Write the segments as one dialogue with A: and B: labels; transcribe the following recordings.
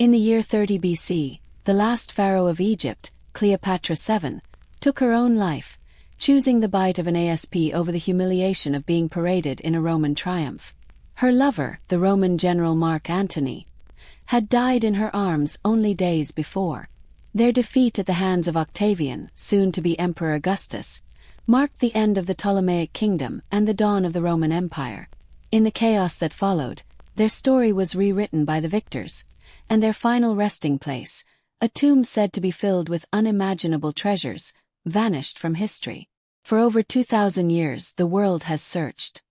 A: In the year 30 BC, the last pharaoh of Egypt, Cleopatra VII, took her own life, choosing the bite of an asp over the humiliation of being paraded in a Roman triumph. Her lover, the Roman general Mark Antony, had died in her arms only days before. Their defeat at the hands of Octavian, soon to be Emperor Augustus, marked the end of the Ptolemaic kingdom and the dawn of the Roman Empire. In the chaos that followed, their story was rewritten by the victors, and their final resting place, a tomb said to be filled with unimaginable treasures, vanished from history. For over 2,000 years the world has searched.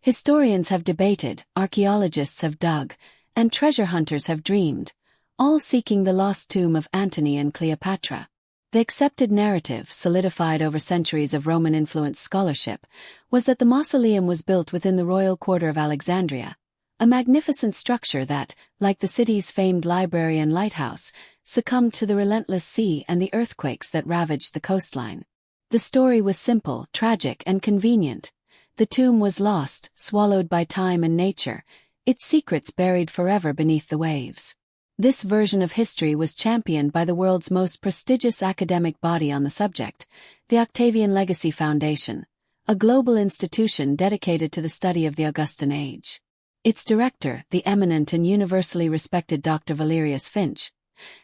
A: Historians have debated, archaeologists have dug, and treasure hunters have dreamed, all seeking the lost tomb of Antony and Cleopatra. The accepted narrative, solidified over centuries of Roman-influenced scholarship, was that the mausoleum was built within the royal quarter of Alexandria, a magnificent structure that, like the city's famed library and lighthouse, succumbed to the relentless sea and the earthquakes that ravaged the coastline. The story was simple, tragic, and convenient. The tomb was lost, swallowed by time and nature, its secrets buried forever beneath the waves. This version of history was championed by the world's most prestigious academic body on the subject, the Octavian Legacy Foundation, a global institution dedicated to the study of the Augustan age. Its director, the eminent and universally respected Dr. Valerius Finch,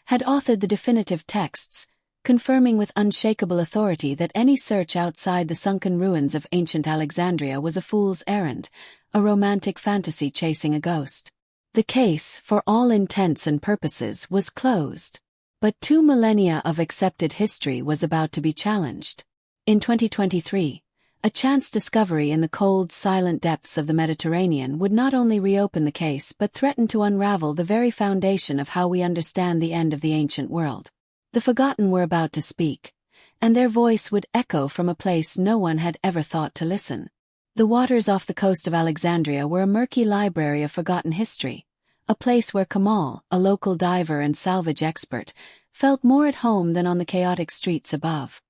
A: had authored the definitive texts, confirming with unshakable authority that any search outside the sunken ruins of ancient Alexandria was a fool's errand, a romantic fantasy chasing a ghost. The case, for all intents and purposes, was closed. But 2 millennia of accepted history was about to be challenged. In 2023, a chance discovery in the cold, silent depths of the Mediterranean would not only reopen the case but threaten to unravel the very foundation of how we understand the end of the ancient world. The forgotten were about to speak, and their voice would echo from a place no one had ever thought to listen. The waters off the coast of Alexandria were a murky library of forgotten history, a place where Kamal, a local diver and salvage expert, felt more at home than on the chaotic streets above.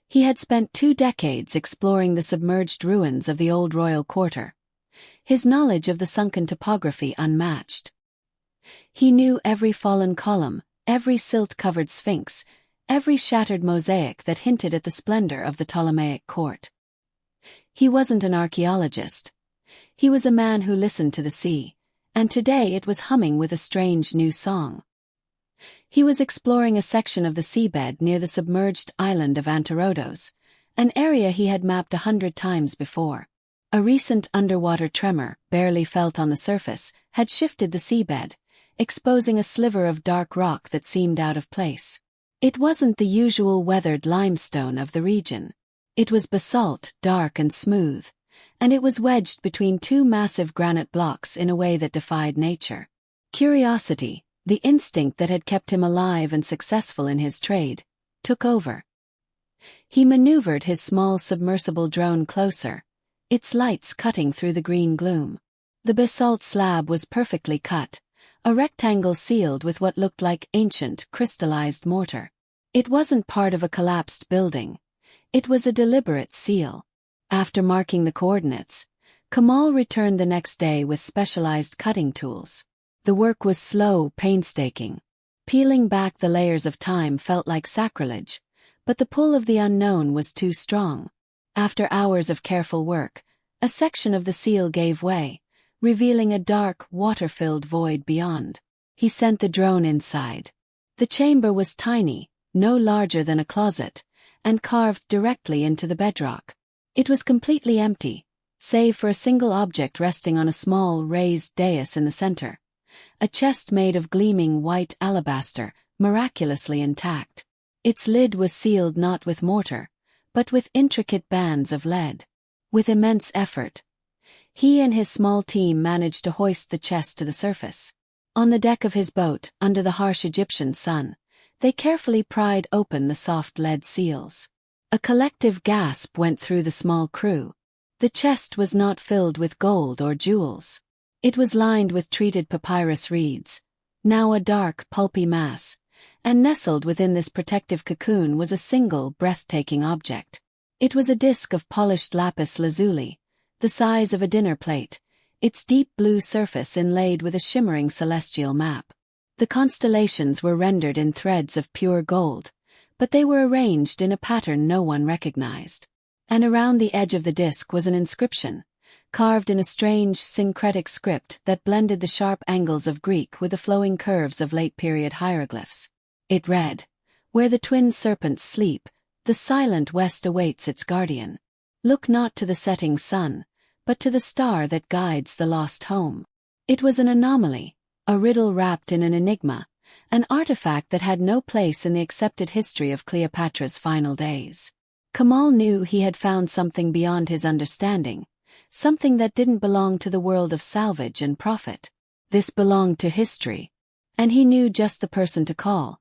A: He had spent 2 decades exploring the submerged ruins of the old royal quarter, his knowledge of the sunken topography unmatched. He knew every fallen column, every silt-covered sphinx, every shattered mosaic that hinted at the splendor of the Ptolemaic court. He wasn't an archaeologist. He was a man who listened to the sea, and today it was humming with a strange new song. He was exploring a section of the seabed near the submerged island of Anterodos, an area he had mapped 100 times before. A recent underwater tremor, barely felt on the surface, had shifted the seabed, exposing a sliver of dark rock that seemed out of place. It wasn't the usual weathered limestone of the region. It was basalt, dark and smooth, and it was wedged between 2 massive granite blocks in a way that defied nature. Curiosity, the instinct that had kept him alive and successful in his trade, took over. He maneuvered his small submersible drone closer, its lights cutting through the green gloom. The basalt slab was perfectly cut, a rectangle sealed with what looked like ancient, crystallized mortar. It wasn't part of a collapsed building. It was a deliberate seal. After marking the coordinates, Kamal returned the next day with specialized cutting tools. The work was slow, painstaking. Peeling back the layers of time felt like sacrilege, but the pull of the unknown was too strong. After hours of careful work, a section of the seal gave way, revealing a dark, water-filled void beyond. He sent the drone inside. The chamber was tiny, no larger than a closet, and carved directly into the bedrock. It was completely empty, save for a single object resting on a small, raised dais in the center. A chest made of gleaming white alabaster, miraculously intact. Its lid was sealed not with mortar, but with intricate bands of lead. With immense effort, he and his small team managed to hoist the chest to the surface. On the deck of his boat, under the harsh Egyptian sun, they carefully pried open the soft lead seals. A collective gasp went through the small crew. The chest was not filled with gold or jewels. It was lined with treated papyrus reeds, now a dark, pulpy mass, and nestled within this protective cocoon was a single, breathtaking object. It was a disk of polished lapis lazuli, the size of a dinner plate, its deep blue surface inlaid with a shimmering celestial map. The constellations were rendered in threads of pure gold, but they were arranged in a pattern no one recognized. And around the edge of the disk was an inscription, carved in a strange syncretic script that blended the sharp angles of Greek with the flowing curves of late-period hieroglyphs. It read, "Where the twin serpents sleep, the silent west awaits its guardian. Look not to the setting sun, but to the star that guides the lost home." It was an anomaly, a riddle wrapped in an enigma, an artifact that had no place in the accepted history of Cleopatra's final days. Kamal knew he had found something beyond his understanding, something that didn't belong to the world of salvage and profit. This belonged to history. And he knew just the person to call,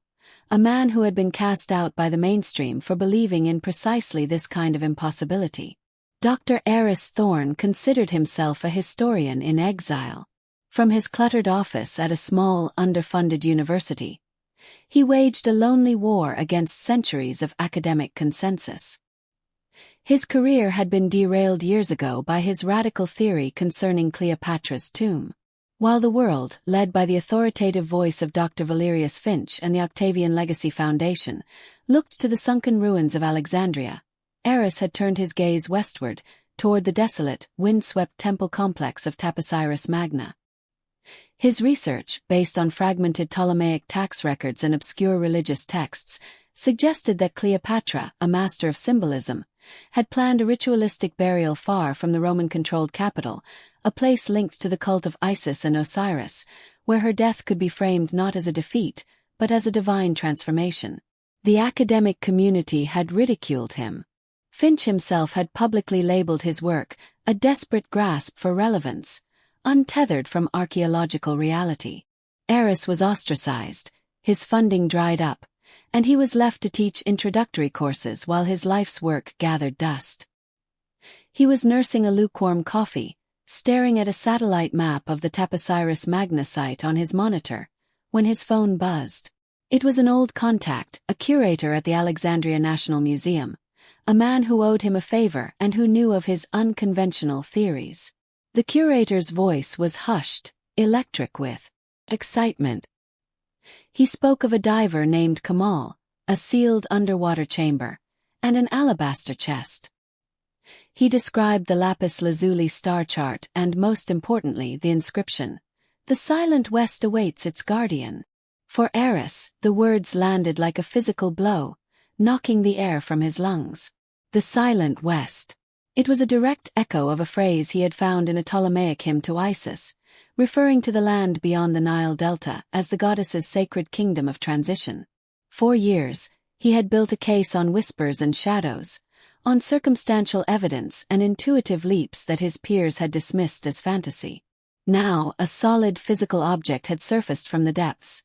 A: a man who had been cast out by the mainstream for believing in precisely this kind of impossibility. Dr. Eris Thorne considered himself a historian in exile. From his cluttered office at a small, underfunded university, he waged a lonely war against centuries of academic consensus. His career had been derailed years ago by his radical theory concerning Cleopatra's tomb. While the world, led by the authoritative voice of Dr. Valerius Finch and the Octavian Legacy Foundation, looked to the sunken ruins of Alexandria, Eris had turned his gaze westward, toward the desolate, wind-swept temple complex of Taposiris Magna. His research, based on fragmented Ptolemaic tax records and obscure religious texts, suggested that Cleopatra, a master of symbolism, had planned a ritualistic burial far from the Roman-controlled capital, a place linked to the cult of Isis and Osiris, where her death could be framed not as a defeat, but as a divine transformation. The academic community had ridiculed him. Finch himself had publicly labeled his work a desperate grasp for relevance, untethered from archaeological reality. Eris was ostracized, his funding dried up, and he was left to teach introductory courses while his life's work gathered dust. He was nursing a lukewarm coffee, staring at a satellite map of the Taposiris Magna site on his monitor, when his phone buzzed. It was an old contact, a curator at the Alexandria National Museum, a man who owed him a favor and who knew of his unconventional theories. The curator's voice was hushed, electric with excitement. He spoke of a diver named Kamal, a sealed underwater chamber, and an alabaster chest. He described the lapis lazuli star chart and, most importantly, the inscription, "The silent west awaits its guardian." For Eris, the words landed like a physical blow, knocking the air from his lungs. The silent west. It was a direct echo of a phrase he had found in a Ptolemaic hymn to Isis, referring to the land beyond the Nile Delta as the goddess's sacred kingdom of transition. For years, he had built a case on whispers and shadows, on circumstantial evidence and intuitive leaps that his peers had dismissed as fantasy. Now, a solid physical object had surfaced from the depths,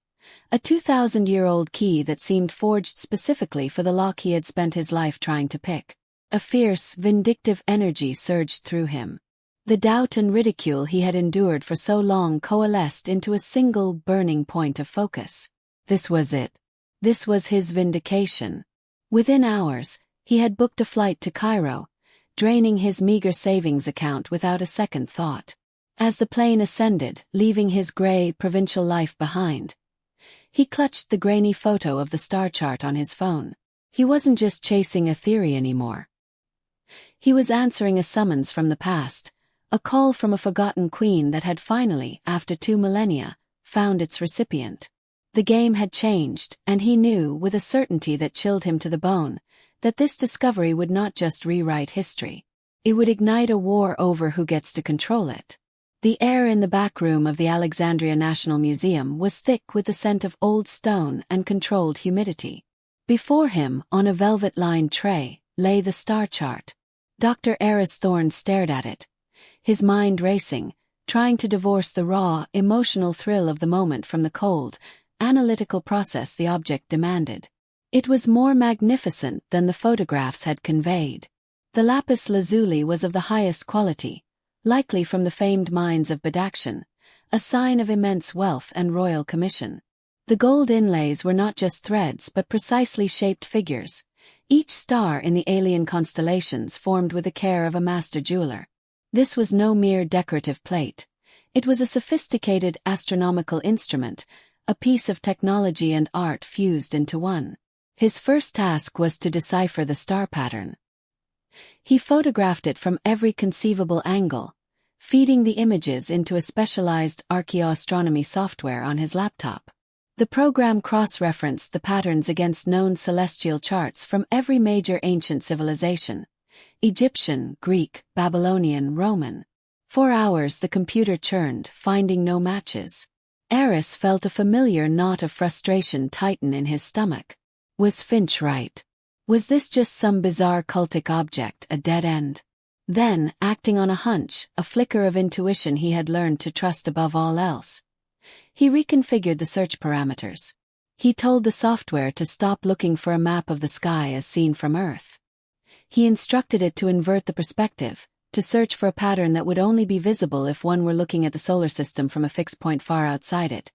A: a 2,000-year-old key that seemed forged specifically for the lock he had spent his life trying to pick. A fierce, vindictive energy surged through him. The doubt and ridicule he had endured for so long coalesced into a single burning point of focus. This was it. This was his vindication. Within hours, he had booked a flight to Cairo, draining his meager savings account without a second thought. As the plane ascended, leaving his gray, provincial life behind, he clutched the grainy photo of the star chart on his phone. He wasn't just chasing a theory anymore. He was answering a summons from the past, a call from a forgotten queen that had finally, after 2 millennia, found its recipient. The game had changed, and he knew, with a certainty that chilled him to the bone, that this discovery would not just rewrite history. It would ignite a war over who gets to control it. The air in the back room of the Alexandria National Museum was thick with the scent of old stone and controlled humidity. Before him, on a velvet-lined tray, lay the star chart. Dr. Eris Thorne stared at it, his mind racing, trying to divorce the raw, emotional thrill of the moment from the cold, analytical process the object demanded. It was more magnificent than the photographs had conveyed. The lapis lazuli was of the highest quality, likely from the famed mines of Badakhshan, a sign of immense wealth and royal commission. The gold inlays were not just threads but precisely shaped figures, each star in the alien constellations formed with the care of a master jeweler. This was no mere decorative plate. It was a sophisticated astronomical instrument, a piece of technology and art fused into one. His first task was to decipher the star pattern. He photographed it from every conceivable angle, feeding the images into a specialized archaeoastronomy software on his laptop. The program cross-referenced the patterns against known celestial charts from every major ancient civilization: Egyptian, Greek, Babylonian, Roman. For hours the computer churned, finding no matches. Eris felt a familiar knot of frustration tighten in his stomach. Was Finch right? Was this just some bizarre cultic object, a dead end? Then, acting on a hunch, a flicker of intuition he had learned to trust above all else, he reconfigured the search parameters. He told the software to stop looking for a map of the sky as seen from Earth. He instructed it to invert the perspective, to search for a pattern that would only be visible if one were looking at the solar system from a fixed point far outside it,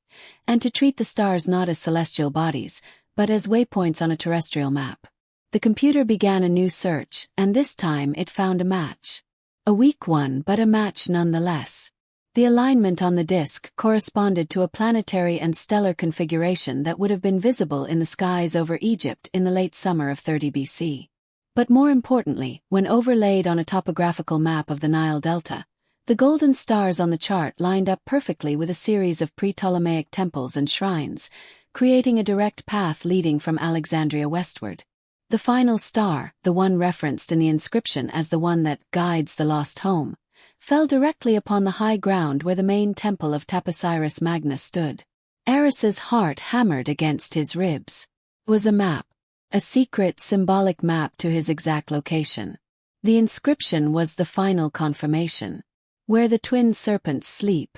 A: and to treat the stars not as celestial bodies, but as waypoints on a terrestrial map. The computer began a new search, and this time it found a match. A weak one, but a match nonetheless. The alignment on the disk corresponded to a planetary and stellar configuration that would have been visible in the skies over Egypt in the late summer of 30 BC. But more importantly, when overlaid on a topographical map of the Nile Delta, the golden stars on the chart lined up perfectly with a series of pre-Ptolemaic temples and shrines, creating a direct path leading from Alexandria westward. The final star, the one referenced in the inscription as the one that guides the lost home, fell directly upon the high ground where the main temple of Taposiris Magnus stood. Eris's heart hammered against his ribs. It was a map. A secret, symbolic map to his exact location. The inscription was the final confirmation. Where the twin serpents sleep.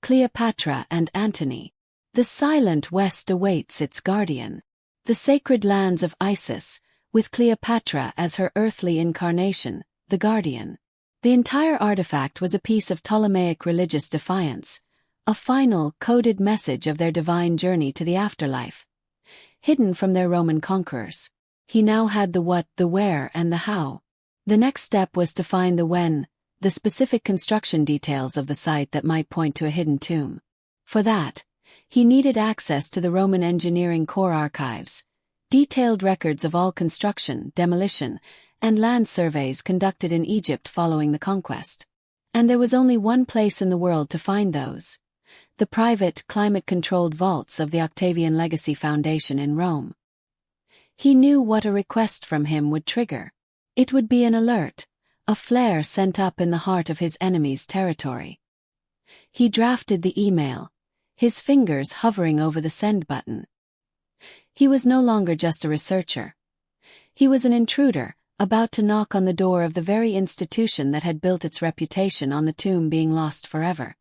A: Cleopatra and Antony. The silent West awaits its guardian. The sacred lands of Isis, with Cleopatra as her earthly incarnation, the guardian. The entire artifact was a piece of Ptolemaic religious defiance, a final, coded message of their divine journey to the afterlife, hidden from their Roman conquerors. He now had the what, the where, and the how. The next step was to find the when, the specific construction details of the site that might point to a hidden tomb. For that, he needed access to the Roman engineering corps archives, detailed records of all construction, demolition, and land surveys conducted in Egypt following the conquest. And there was only one place in the world to find those: the private, climate-controlled vaults of the Octavian Legacy Foundation in Rome. He knew what a request from him would trigger. It would be an alert, a flare sent up in the heart of his enemy's territory. He drafted the email, his fingers hovering over the send button. He was no longer just a researcher. He was an intruder, about to knock on the door of the very institution that had built its reputation on the tomb being lost forever.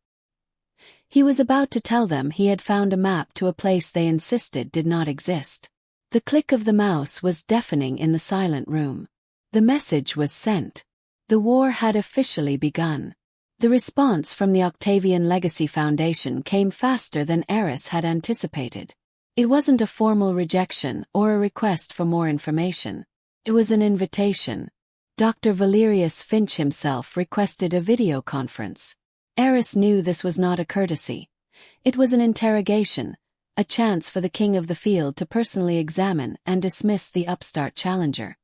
A: He was about to tell them he had found a map to a place they insisted did not exist. The click of the mouse was deafening in the silent room. The message was sent. The war had officially begun. The response from the Octavian Legacy Foundation came faster than Eris had anticipated. It wasn't a formal rejection or a request for more information. It was an invitation. Dr. Valerius Finch himself requested a video conference. Eris knew this was not a courtesy. It was an interrogation, a chance for the king of the field to personally examine and dismiss the upstart challenger.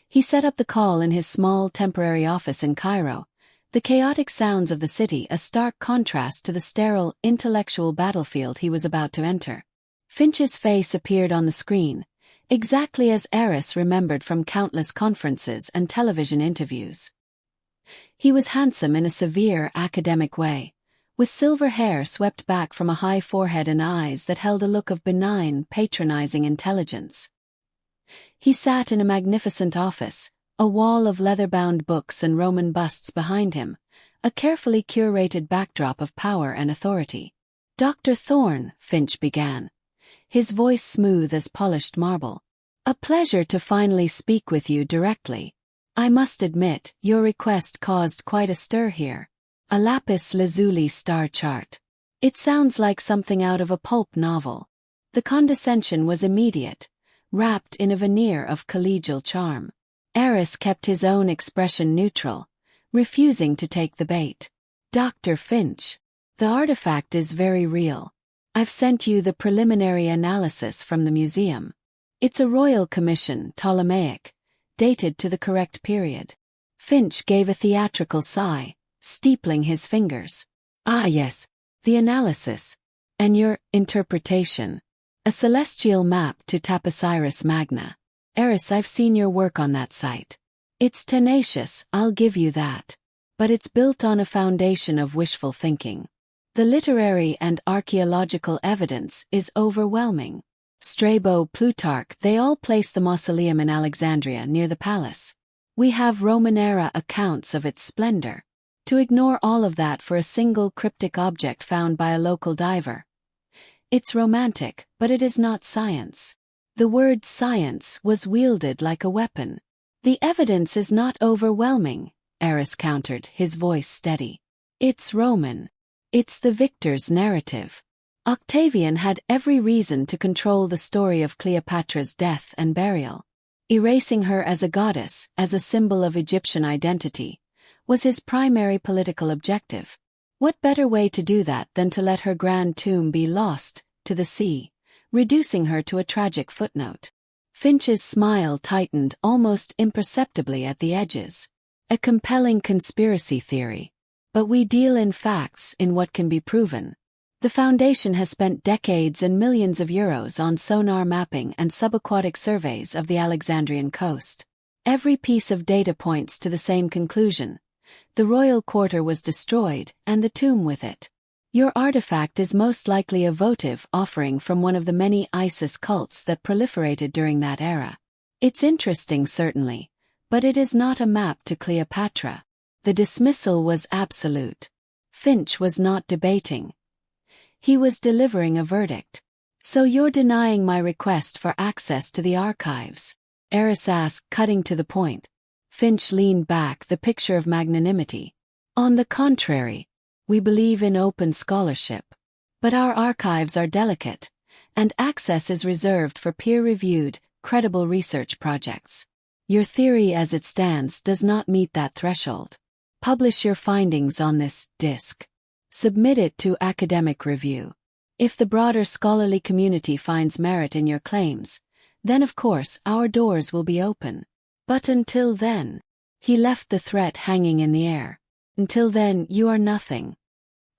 A: He set up the call in his small temporary office in Cairo, the chaotic sounds of the city a stark contrast to the sterile, intellectual battlefield he was about to enter. Finch's face appeared on the screen, exactly as Eris remembered from countless conferences and television interviews. He was handsome in a severe academic way, with silver hair swept back from a high forehead and eyes that held a look of benign, patronizing intelligence. He sat in a magnificent office, a wall of leather-bound books and Roman busts behind him, a carefully curated backdrop of power and authority. "Dr. Thorne," Finch began, his voice smooth as polished marble. "A pleasure to finally speak with you directly. I must admit, your request caused quite a stir here. A lapis lazuli star chart. It sounds like something out of a pulp novel." The condescension was immediate, wrapped in a veneer of collegial charm. Eris kept his own expression neutral, refusing to take the bait. "Dr. Finch, the artifact is very real. I've sent you the preliminary analysis from the museum. It's a royal commission, Ptolemaic, dated to the correct period. Finch gave a theatrical sigh, steepling his fingers. Ah yes, the analysis. And your interpretation. A celestial map to Taposiris Magna. Eris, I've seen your work on that site. It's tenacious, I'll give you that. But it's built on a foundation of wishful thinking. The literary and archaeological evidence is overwhelming. Strabo, Plutarch, they all place the mausoleum in Alexandria near the palace. We have Roman-era accounts of its splendor. To ignore all of that for a single cryptic object found by a local diver. It's romantic, but it is not science. The word science was wielded like a weapon. The evidence is not overwhelming, Eris countered, his voice steady. It's Roman. It's the victor's narrative. Octavian had every reason to control the story of Cleopatra's death and burial. Erasing her as a goddess, as a symbol of Egyptian identity, was his primary political objective. What better way to do that than to let her grand tomb be lost to the sea, reducing her to a tragic footnote? Finch's smile tightened almost imperceptibly at the edges. A compelling conspiracy theory. But we deal in facts, in what can be proven. The Foundation has spent decades and millions of euros on sonar mapping and subaquatic surveys of the Alexandrian coast. Every piece of data points to the same conclusion. The royal quarter was destroyed, and the tomb with it. Your artifact is most likely a votive offering from one of the many Isis cults that proliferated during that era. It's interesting, certainly, but it is not a map to Cleopatra. The dismissal was absolute. Finch was not debating. He was delivering a verdict. So you're denying my request for access to the archives? Eris asked, cutting to the point. Finch leaned back, the picture of magnanimity. On the contrary, we believe in open scholarship. But our archives are delicate, and access is reserved for peer-reviewed, credible research projects. Your theory as it stands does not meet that threshold. Publish your findings on this disc. Submit it to academic review. If the broader scholarly community finds merit in your claims, then of course our doors will be open. But until then, he left the threat hanging in the air. Until then, you are nothing.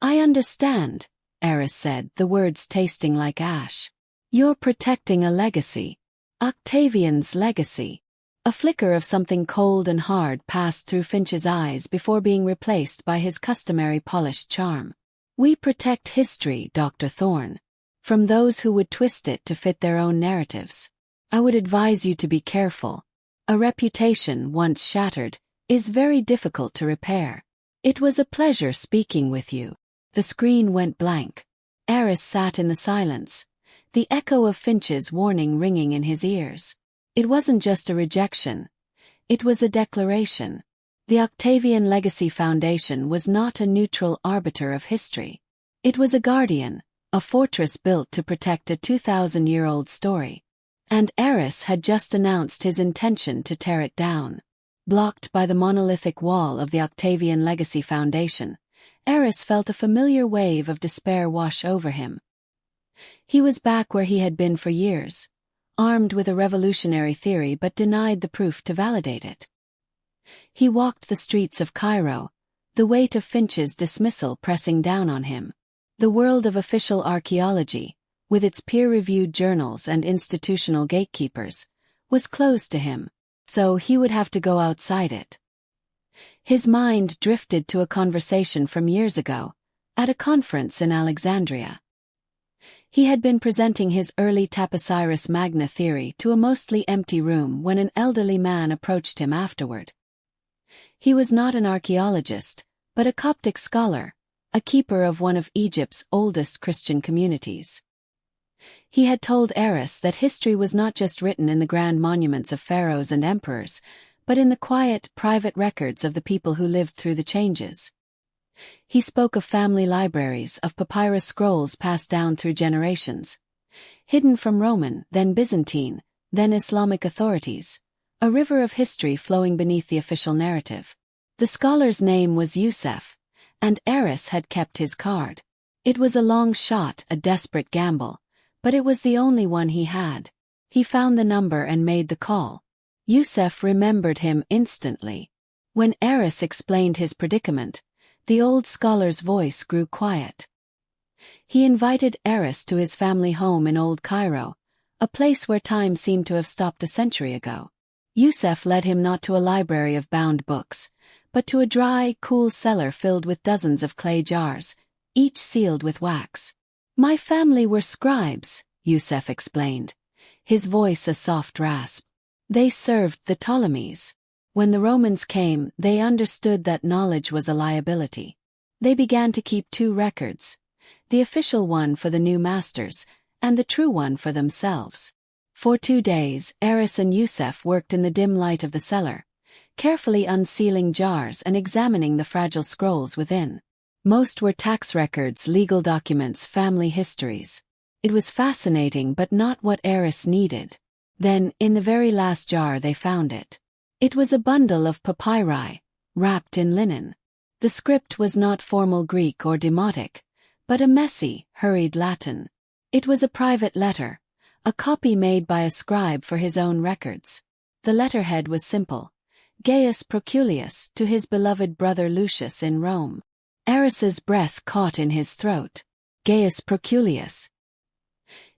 A: I understand, Eris said, the words tasting like ash. You're protecting a legacy. Octavian's legacy. A flicker of something cold and hard passed through Finch's eyes before being replaced by his customary polished charm. We protect history, Dr. Thorne, from those who would twist it to fit their own narratives. I would advise you to be careful. A reputation, once shattered, is very difficult to repair. It was a pleasure speaking with you. The screen went blank. Eris sat in the silence, the echo of Finch's warning ringing in his ears. It wasn't just a rejection. It was a declaration. The Octavian Legacy Foundation was not a neutral arbiter of history. It was a guardian, a fortress built to protect a 2,000-year-old story. And Eris had just announced his intention to tear it down. Blocked by the monolithic wall of the Octavian Legacy Foundation, Eris felt a familiar wave of despair wash over him. He was back where he had been for years, armed with a revolutionary theory but denied the proof to validate it. He walked the streets of Cairo, the weight of Finch's dismissal pressing down on him. The world of official archaeology, with its peer-reviewed journals and institutional gatekeepers, was closed to him, so he would have to go outside it. His mind drifted to a conversation from years ago, at a conference in Alexandria. He had been presenting his early Taposiris Magna theory to a mostly empty room when an elderly man approached him afterward. He was not an archaeologist, but a Coptic scholar, a keeper of one of Egypt's oldest Christian communities. He had told Eris that history was not just written in the grand monuments of pharaohs and emperors, but in the quiet, private records of the people who lived through the changes. He spoke of family libraries, of papyrus scrolls passed down through generations, hidden from Roman, then Byzantine, then Islamic authorities, a river of history flowing beneath the official narrative. The scholar's name was Youssef, and Eris had kept his card. It was a long shot, a desperate gamble, but it was the only one he had. He found the number and made the call. Yusef remembered him instantly. When Eris explained his predicament, the old scholar's voice grew quiet. He invited Eris to his family home in Old Cairo, a place where time seemed to have stopped a century ago. Yusef led him not to a library of bound books, but to a dry, cool cellar filled with dozens of clay jars, each sealed with wax. "My family were scribes," Yusef explained, his voice a soft rasp. "They served the Ptolemies. When the Romans came, they understood that knowledge was a liability. They began to keep two records, the official one for the new masters, and the true one for themselves." For 2 days, Eris and Yusef worked in the dim light of the cellar, carefully unsealing jars and examining the fragile scrolls within. Most were tax records, legal documents, family histories. It was fascinating but not what Eris needed. Then, in the very last jar they found it. It was a bundle of papyri, wrapped in linen. The script was not formal Greek or Demotic, but a messy, hurried Latin. It was a private letter, a copy made by a scribe for his own records. The letterhead was simple: Gaius Proculius to his beloved brother Lucius in Rome. Eris's breath caught in his throat. Gaius Proculius.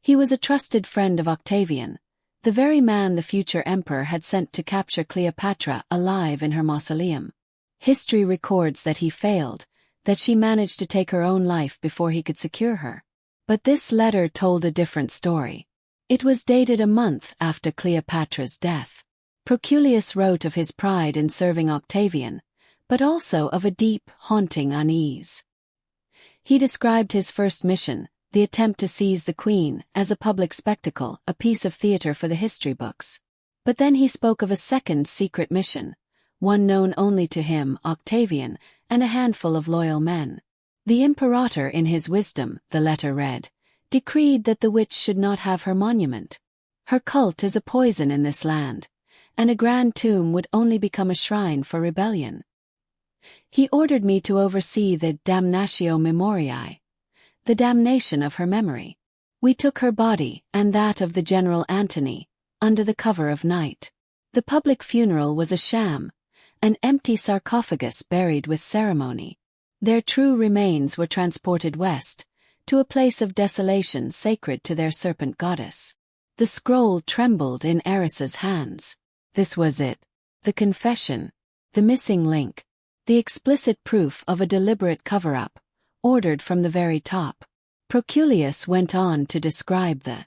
A: He was a trusted friend of Octavian, the very man the future emperor had sent to capture Cleopatra alive in her mausoleum. History records that he failed, that she managed to take her own life before he could secure her. But this letter told a different story. It was dated a month after Cleopatra's death. Proculius wrote of his pride in serving Octavian, but also of a deep, haunting unease. He described his first mission, the attempt to seize the queen, as a public spectacle, a piece of theater for the history books. But then he spoke of a second secret mission, one known only to him, Octavian, and a handful of loyal men. The imperator, in his wisdom, the letter read, decreed that the witch should not have her monument. Her cult is a poison in this land, and a grand tomb would only become a shrine for rebellion. He ordered me to oversee the damnatio memoriae, the damnation of her memory. We took her body, and that of the General Antony, under the cover of night. The public funeral was a sham, an empty sarcophagus buried with ceremony. Their true remains were transported west, to a place of desolation sacred to their serpent goddess. The scroll trembled in Eris's hands. This was it. The confession. The missing link. The explicit proof of a deliberate cover-up, ordered from the very top. Proculius went on to describe the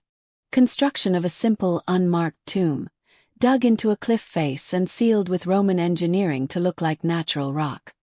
A: construction of a simple, unmarked tomb, dug into a cliff face and sealed with Roman engineering to look like natural rock.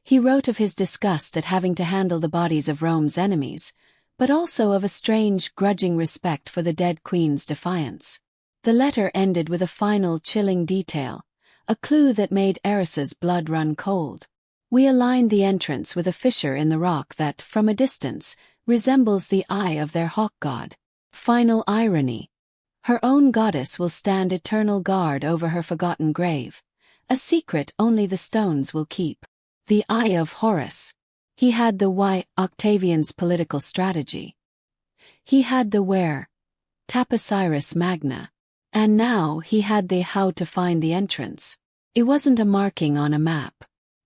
A: He wrote of his disgust at having to handle the bodies of Rome's enemies, but also of a strange, grudging respect for the dead queen's defiance. The letter ended with a final chilling detail, a clue that made Eris's blood run cold. We aligned the entrance with a fissure in the rock that, from a distance, resembles the eye of their hawk god. Final irony. Her own goddess will stand eternal guard over her forgotten grave, a secret only the stones will keep. The eye of Horus. He had the why, Octavian's political strategy. He had the where, Taposiris Magna. And now he had the how to find the entrance. It wasn't a marking on a map.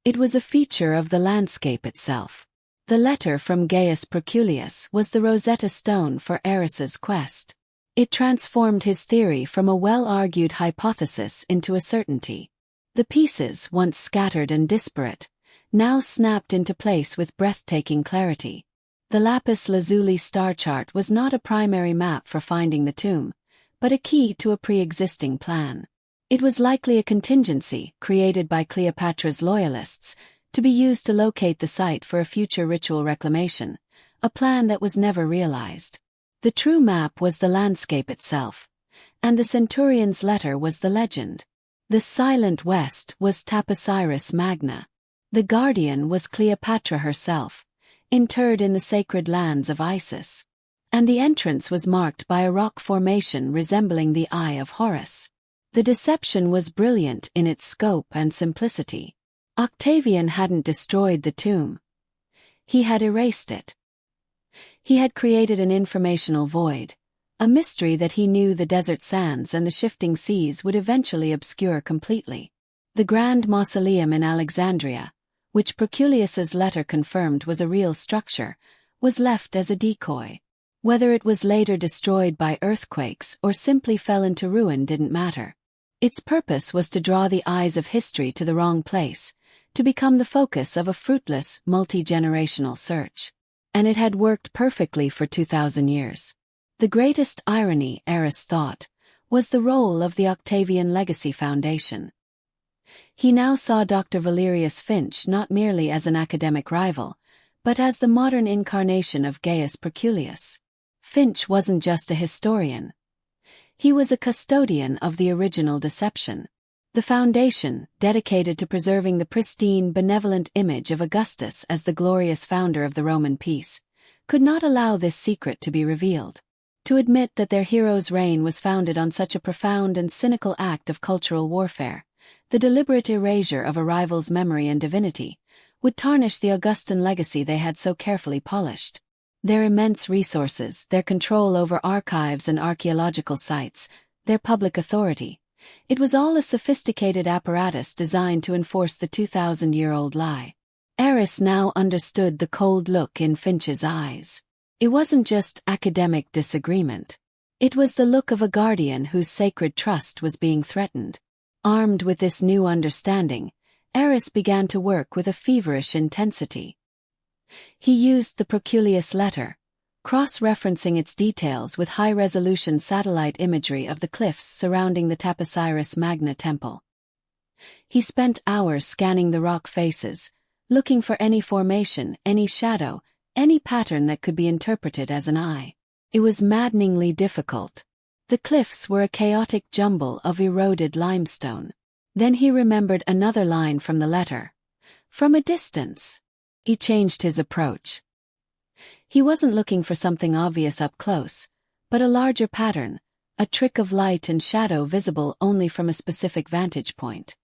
A: It was a feature of the landscape itself. The letter from Gaius Proculius was the Rosetta Stone for Eris's quest. It transformed his theory from a well-argued hypothesis into a certainty. The pieces, once scattered and disparate, now snapped into place with breathtaking clarity. The lapis lazuli star chart was not a primary map for finding the tomb, but a key to a pre-existing plan. It was likely a contingency, created by Cleopatra's loyalists, to be used to locate the site for a future ritual reclamation, a plan that was never realized. The true map was the landscape itself, and the centurion's letter was the legend. The silent west was Taposiris Magna. The guardian was Cleopatra herself, interred in the sacred lands of Isis. And the entrance was marked by a rock formation resembling the eye of Horus. The deception was brilliant in its scope and simplicity. Octavian hadn't destroyed the tomb. He had erased it. He had created an informational void, a mystery that he knew the desert sands and the shifting seas would eventually obscure completely. The Grand Mausoleum in Alexandria, which Proculius's letter confirmed was a real structure, was left as a decoy. Whether it was later destroyed by earthquakes or simply fell into ruin didn't matter. Its purpose was to draw the eyes of history to the wrong place, to become the focus of a fruitless, multi-generational search. And it had worked perfectly for 2,000 years. The greatest irony, Eris thought, was the role of the Octavian Legacy Foundation. He now saw Dr. Valerius Finch not merely as an academic rival, but as the modern incarnation of Gaius Proculius. Finch wasn't just a historian. He was a custodian of the original deception. The foundation, dedicated to preserving the pristine, benevolent image of Augustus as the glorious founder of the Roman peace, could not allow this secret to be revealed. To admit that their hero's reign was founded on such a profound and cynical act of cultural warfare, the deliberate erasure of a rival's memory and divinity, would tarnish the Augustan legacy they had so carefully polished. Their immense resources, their control over archives and archaeological sites, their public authority, it was all a sophisticated apparatus designed to enforce the 2,000-year-old lie. Eris now understood the cold look in Finch's eyes. It wasn't just academic disagreement. It was the look of a guardian whose sacred trust was being threatened. Armed with this new understanding, Eris began to work with a feverish intensity. He used the Proculius letter, cross-referencing its details with high-resolution satellite imagery of the cliffs surrounding the Taposiris Magna temple. He spent hours scanning the rock faces, looking for any formation, any shadow, any pattern that could be interpreted as an eye. It was maddeningly difficult. The cliffs were a chaotic jumble of eroded limestone. Then he remembered another line from the letter. From a distance. He changed his approach. He wasn't looking for something obvious up close, but a larger pattern, a trick of light and shadow visible only from a specific vantage point.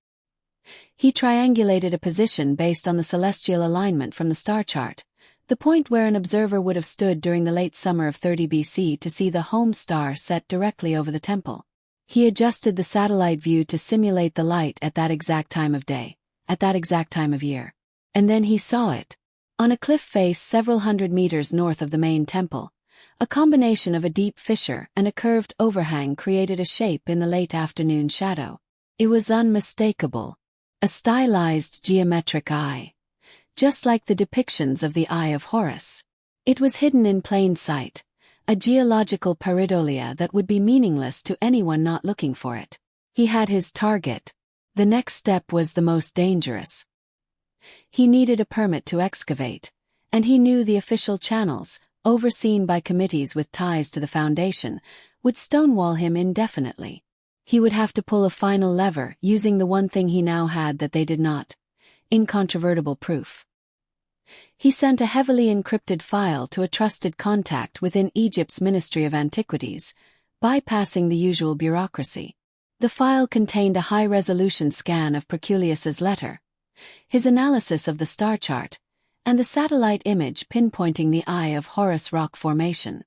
A: He triangulated a position based on the celestial alignment from the star chart, the point where an observer would have stood during the late summer of 30 BC to see the home star set directly over the temple. He adjusted the satellite view to simulate the light at that exact time of day, at that exact time of year. And then he saw it. On a cliff face several hundred meters north of the main temple, a combination of a deep fissure and a curved overhang created a shape in the late afternoon shadow. It was unmistakable. A stylized geometric eye. Just like the depictions of the Eye of Horus. It was hidden in plain sight, a geological pareidolia that would be meaningless to anyone not looking for it. He had his target. The next step was the most dangerous. He needed a permit to excavate, and he knew the official channels, overseen by committees with ties to the foundation, would stonewall him indefinitely. He would have to pull a final lever using the one thing he now had that they did not: incontrovertible proof. He sent a heavily encrypted file to a trusted contact within Egypt's Ministry of Antiquities, bypassing the usual bureaucracy. The file contained a high-resolution scan of Proculius's letter, his analysis of the star chart, and the satellite image pinpointing the Eye of Horus rock formation.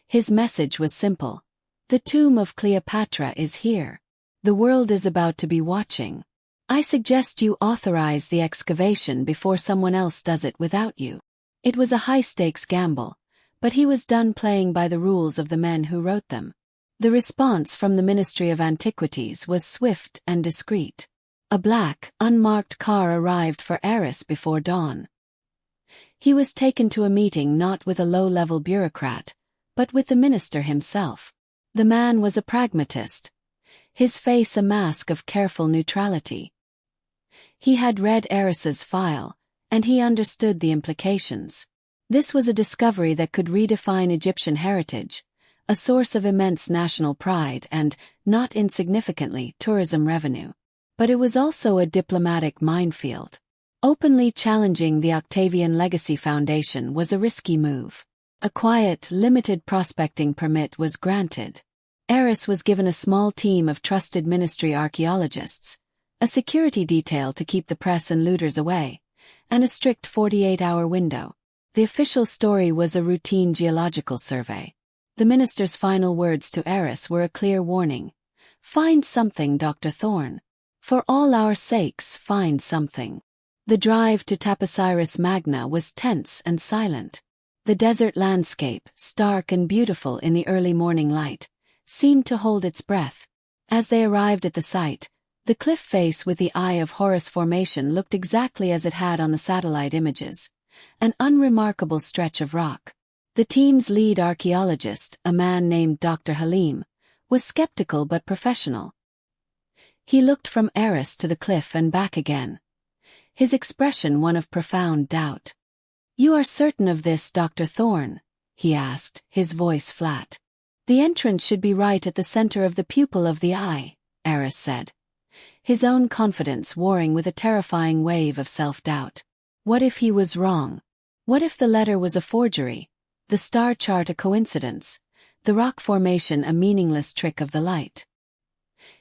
A: His message was simple. The tomb of Cleopatra is here. The world is about to be watching. I suggest you authorize the excavation before someone else does it without you. It was a high-stakes gamble, but he was done playing by the rules of the men who wrote them. The response from the Ministry of Antiquities was swift and discreet. A black, unmarked car arrived for Eris before dawn. He was taken to a meeting not with a low-level bureaucrat, but with the minister himself. The man was a pragmatist, his face a mask of careful neutrality. He had read Eris's file, and he understood the implications. This was a discovery that could redefine Egyptian heritage, a source of immense national pride and, not insignificantly, tourism revenue. But it was also a diplomatic minefield. Openly challenging the Octavian Legacy Foundation was a risky move. A quiet, limited prospecting permit was granted. Eris was given a small team of trusted ministry archaeologists, a security detail to keep the press and looters away, and a strict 48-hour window. The official story was a routine geological survey. The minister's final words to Eris were a clear warning. "Find something, Dr. Thorne. For all our sakes, find something." The drive to Taposiris Magna was tense and silent. The desert landscape, stark and beautiful in the early morning light, seemed to hold its breath. As they arrived at the site, the cliff face with the Eye of Horus formation looked exactly as it had on the satellite images, an unremarkable stretch of rock. The team's lead archaeologist, a man named Dr. Halim, was skeptical but professional. He looked from Eris to the cliff and back again, his expression one of profound doubt. "You are certain of this, Dr. Thorne?" he asked, his voice flat. "The entrance should be right at the center of the pupil of the eye," Eris said, his own confidence warring with a terrifying wave of self-doubt. What if he was wrong? What if the letter was a forgery, the star chart a coincidence, the rock formation a meaningless trick of the light?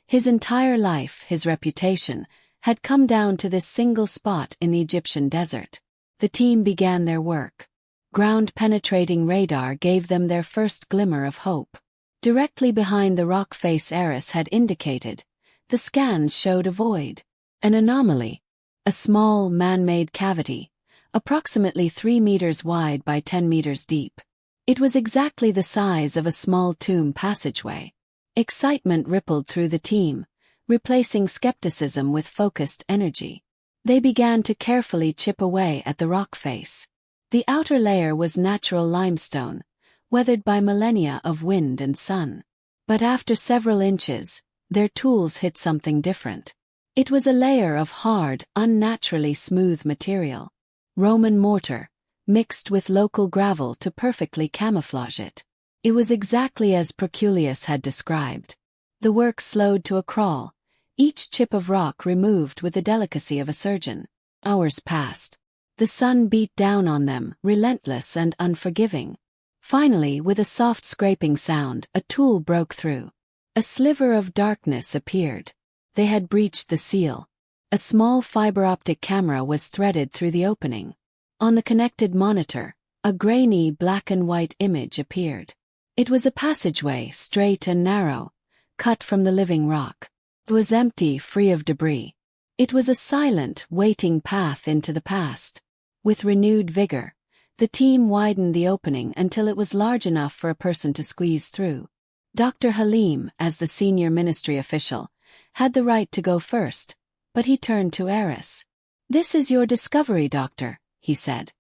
A: His entire life, his reputation, had come down to this single spot in the Egyptian desert. The team began their work. Ground-penetrating radar gave them their first glimmer of hope. Directly behind the rock face Eris had indicated, the scans showed a void, an anomaly, a small man-made cavity, approximately 3 meters wide by 10 meters deep. It was exactly the size of a small tomb passageway. Excitement rippled through the team, replacing skepticism with focused energy. They began to carefully chip away at the rock face. The outer layer was natural limestone, weathered by millennia of wind and sun. But after several inches, their tools hit something different. It was a layer of hard, unnaturally smooth material. Roman mortar, mixed with local gravel to perfectly camouflage it. It was exactly as Proculius had described. The work slowed to a crawl, each chip of rock removed with the delicacy of a surgeon. Hours passed. The sun beat down on them, relentless and unforgiving. Finally, with a soft scraping sound, a tool broke through. A sliver of darkness appeared. They had breached the seal. A small fiber-optic camera was threaded through the opening. On the connected monitor, a grainy black-and-white image appeared. It was a passageway, straight and narrow, cut from the living rock. It was empty, free of debris. It was a silent, waiting path into the past. With renewed vigor, the team widened the opening until it was large enough for a person to squeeze through. Dr. Halim, as the senior ministry official, had the right to go first, but he turned to Eris. "This is your discovery, Doctor," he said,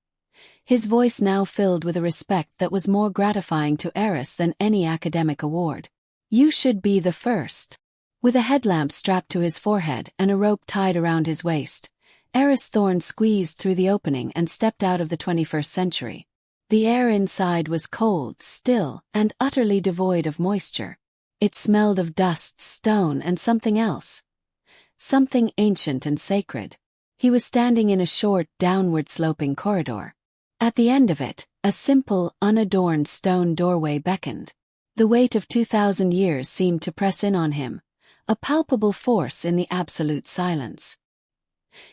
A: his voice now filled with a respect that was more gratifying to Eris than any academic award. "You should be the first." With a headlamp strapped to his forehead and a rope tied around his waist, Eris Thorne squeezed through the opening and stepped out of the 21st century. The air inside was cold, still, and utterly devoid of moisture. It smelled of dust, stone, and something else. Something ancient and sacred. He was standing in a short, downward-sloping corridor. At the end of it, a simple, unadorned stone doorway beckoned. The weight of 2,000 years seemed to press in on him, a palpable force in the absolute silence.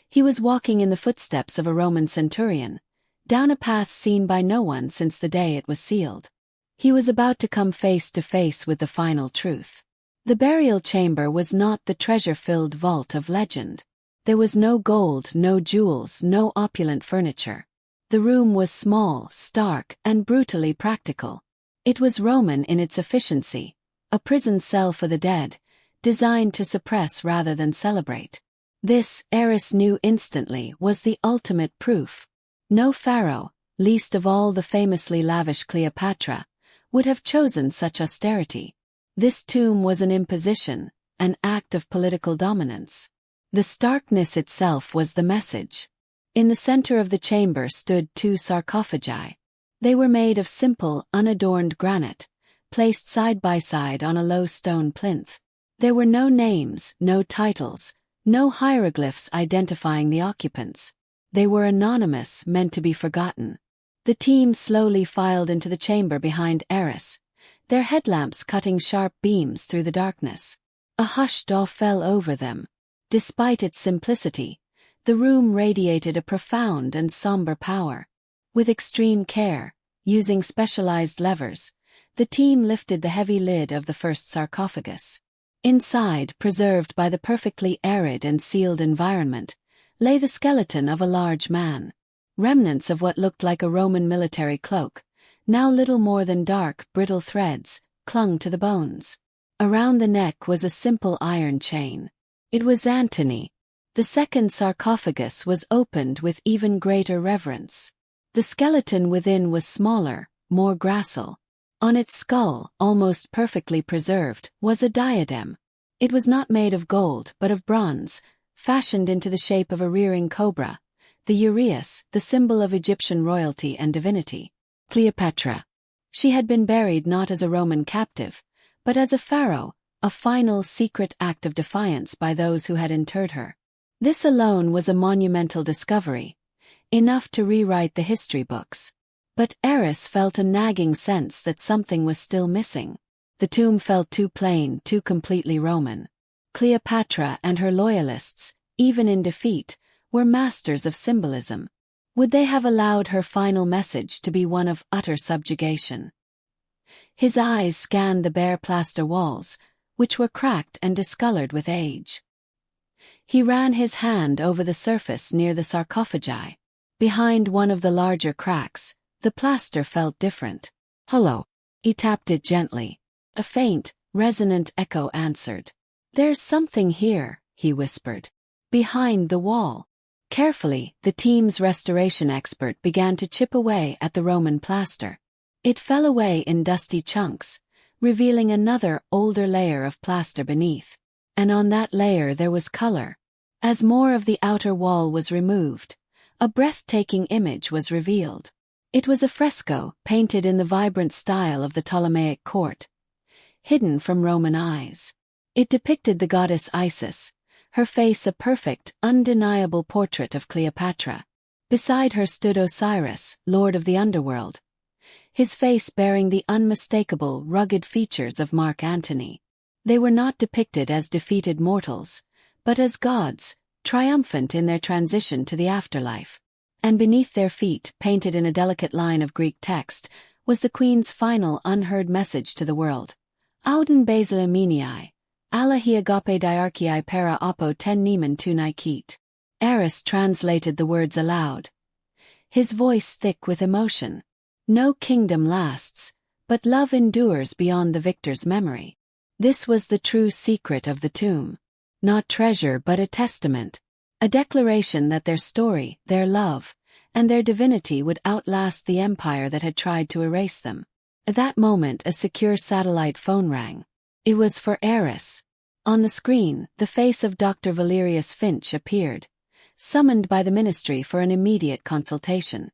A: He was walking in the footsteps of a Roman centurion, down a path seen by no one since the day it was sealed. He was about to come face to face with the final truth. The burial chamber was not the treasure-filled vault of legend. There was no gold, no jewels, no opulent furniture. The room was small, stark, and brutally practical. It was Roman in its efficiency, a prison cell for the dead, designed to suppress rather than celebrate. This, Eris knew instantly, was the ultimate proof. No pharaoh, least of all the famously lavish Cleopatra, would have chosen such austerity. This tomb was an imposition, an act of political dominance. The starkness itself was the message. In the center of the chamber stood 2 sarcophagi. They were made of simple, unadorned granite, placed side by side on a low stone plinth. There were no names, no titles, no hieroglyphs identifying the occupants. They were anonymous, meant to be forgotten. The team slowly filed into the chamber behind Eris, their headlamps cutting sharp beams through the darkness. A hushed awe fell over them. Despite its simplicity, the room radiated a profound and somber power. With extreme care, using specialized levers, the team lifted the heavy lid of the first sarcophagus. Inside, preserved by the perfectly arid and sealed environment, lay the skeleton of a large man. Remnants of what looked like a Roman military cloak, now little more than dark, brittle threads, clung to the bones. Around the neck was a simple iron chain. It was Antony. The second sarcophagus was opened with even greater reverence. The skeleton within was smaller, more gracile. On its skull, almost perfectly preserved, was a diadem. It was not made of gold but of bronze, fashioned into the shape of a rearing cobra, the uraeus, the symbol of Egyptian royalty and divinity. Cleopatra. She had been buried not as a Roman captive, but as a pharaoh, a final secret act of defiance by those who had interred her. This alone was a monumental discovery, enough to rewrite the history books. But Eris felt a nagging sense that something was still missing. The tomb felt too plain, too completely Roman. Cleopatra and her loyalists, even in defeat, were masters of symbolism. Would they have allowed her final message to be one of utter subjugation? His eyes scanned the bare plaster walls, which were cracked and discolored with age. He ran his hand over the surface near the sarcophagi. Behind one of the larger cracks, the plaster felt different. "Hello." He tapped it gently. A faint, resonant echo answered. "There's something here," he whispered. "Behind the wall." Carefully, the team's restoration expert began to chip away at the Roman plaster. It fell away in dusty chunks, revealing another, older layer of plaster beneath. And on that layer there was color. As more of the outer wall was removed, a breathtaking image was revealed. It was a fresco, painted in the vibrant style of the Ptolemaic court, hidden from Roman eyes. It depicted the goddess Isis, her face a perfect, undeniable portrait of Cleopatra. Beside her stood Osiris, lord of the underworld, his face bearing the unmistakable, rugged features of Mark Antony. They were not depicted as defeated mortals, but as gods, triumphant in their transition to the afterlife. And beneath their feet, painted in a delicate line of Greek text, was the queen's final unheard message to the world. Auden basileminii, Allahi agape diarchii para apo ten nemen tu nikete. Eris translated the words aloud, his voice thick with emotion. No kingdom lasts, but love endures beyond the victor's memory. This was the true secret of the tomb. Not treasure but a testament. A declaration that their story, their love, and their divinity would outlast the empire that had tried to erase them. At that moment a secure satellite phone rang. It was for Eris. On the screen, the face of Dr. Valerius Finch appeared, summoned by the ministry for an immediate consultation.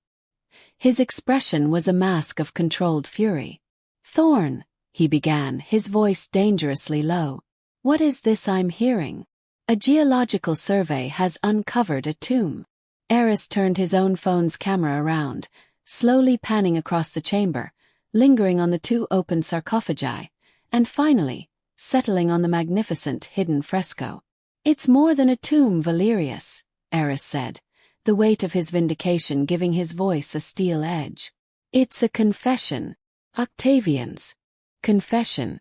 A: His expression was a mask of controlled fury. "Thorne," he began, his voice dangerously low. "What is this I'm hearing? A geological survey has uncovered a tomb." Eris turned his own phone's camera around, slowly panning across the chamber, lingering on the two open sarcophagi, and finally, settling on the magnificent hidden fresco. "It's more than a tomb, Valerius," Eris said, the weight of his vindication giving his voice a steel edge. "It's a confession. Octavian's confession.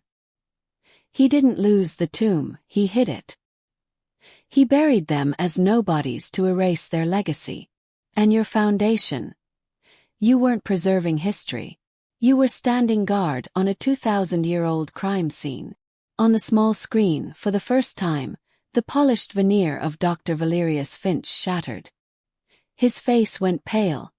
A: He didn't lose the tomb, he hid it. He buried them as nobodies to erase their legacy. And your foundation? You weren't preserving history. You were standing guard on a 2,000-year-old crime scene." On the small screen, for the first time, the polished veneer of Dr. Valerius Finch shattered. His face went pale,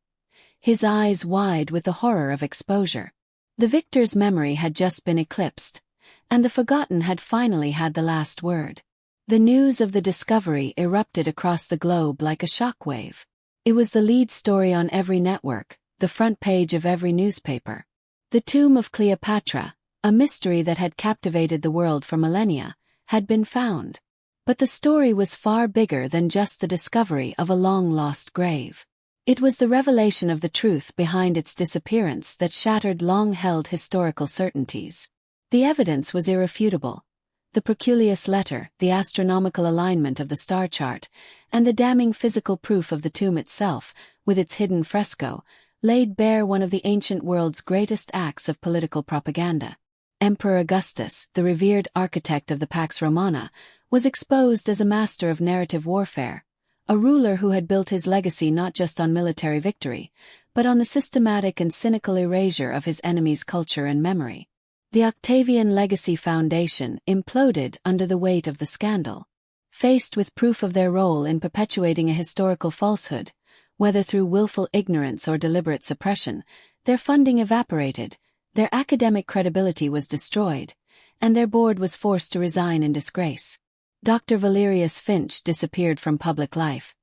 A: his eyes wide with the horror of exposure. The victor's memory had just been eclipsed, and the forgotten had finally had the last word. The news of the discovery erupted across the globe like a shockwave. It was the lead story on every network, the front page of every newspaper. The tomb of Cleopatra, a mystery that had captivated the world for millennia, had been found. But the story was far bigger than just the discovery of a long-lost grave. It was the revelation of the truth behind its disappearance that shattered long-held historical certainties. The evidence was irrefutable. The Proculius letter, the astronomical alignment of the star chart, and the damning physical proof of the tomb itself, with its hidden fresco, laid bare one of the ancient world's greatest acts of political propaganda. Emperor Augustus, the revered architect of the Pax Romana, was exposed as a master of narrative warfare, a ruler who had built his legacy not just on military victory, but on the systematic and cynical erasure of his enemies' culture and memory. The Octavian legacy foundation imploded under the weight of the scandal. Faced with proof of their role in perpetuating a historical falsehood, whether through willful ignorance or deliberate suppression, their funding evaporated, their academic credibility was destroyed, and their board was forced to resign in disgrace. Dr. Valerius Finch disappeared from public life.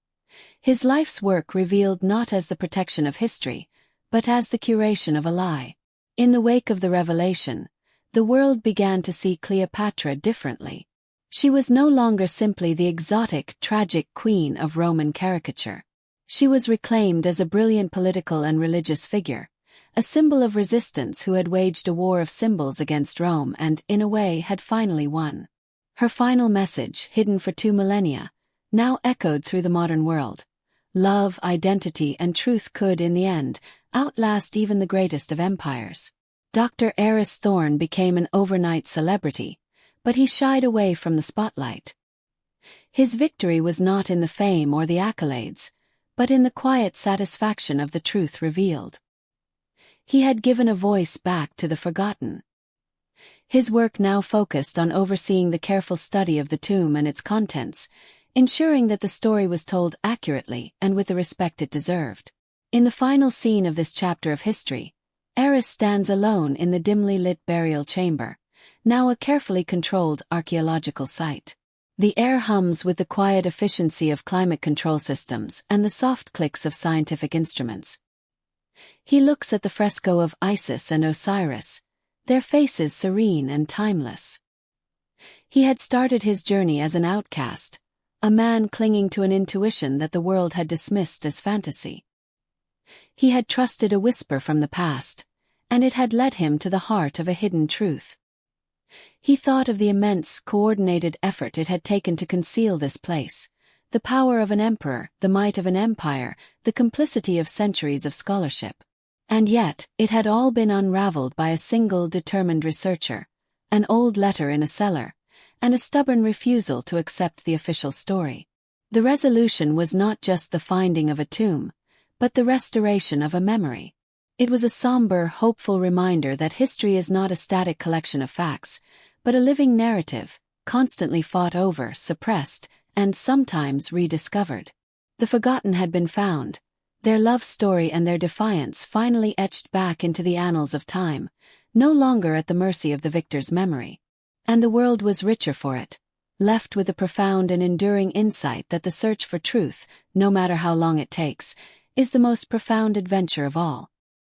A: His life's work revealed not as the protection of history, but as the curation of a lie. In the wake of the revelation, the world began to see Cleopatra differently. She was no longer simply the exotic, tragic queen of Roman caricature. She was reclaimed as a brilliant political and religious figure, a symbol of resistance who had waged a war of symbols against Rome and, in a way, had finally won. Her final message, hidden for 2 millennia, now echoed through the modern world. Love, identity, and truth could, in the end, outlast even the greatest of empires. Dr. Eris Thorne became an overnight celebrity, but he shied away from the spotlight. His victory was not in the fame or the accolades, but in the quiet satisfaction of the truth revealed. He had given a voice back to the forgotten. His work now focused on overseeing the careful study of the tomb and its contents, ensuring that the story was told accurately and with the respect it deserved. In the final scene of this chapter of history, Eris stands alone in the dimly lit burial chamber, now a carefully controlled archaeological site. The air hums with the quiet efficiency of climate control systems and the soft clicks of scientific instruments. He looks at the fresco of Isis and Osiris, their faces serene and timeless. He had started his journey as an outcast, a man clinging to an intuition that the world had dismissed as fantasy. He had trusted a whisper from the past, and it had led him to the heart of a hidden truth. He thought of the immense, coordinated effort it had taken to conceal this place, the power of an emperor, the might of an empire, the complicity of centuries of scholarship. And yet, it had all been unraveled by a single determined researcher, an old letter in a cellar, and a stubborn refusal to accept the official story. The resolution was not just the finding of a tomb, but the restoration of a memory. It was a somber, hopeful reminder that history is not a static collection of facts, but a living narrative, constantly fought over, suppressed, and sometimes rediscovered. The forgotten had been found, their love story and their defiance finally etched back into the annals of time, no longer at the mercy of the victor's memory. And the world was richer for it, left with a profound and enduring insight that the search for truth, no matter how long it takes, is the most profound adventure of all.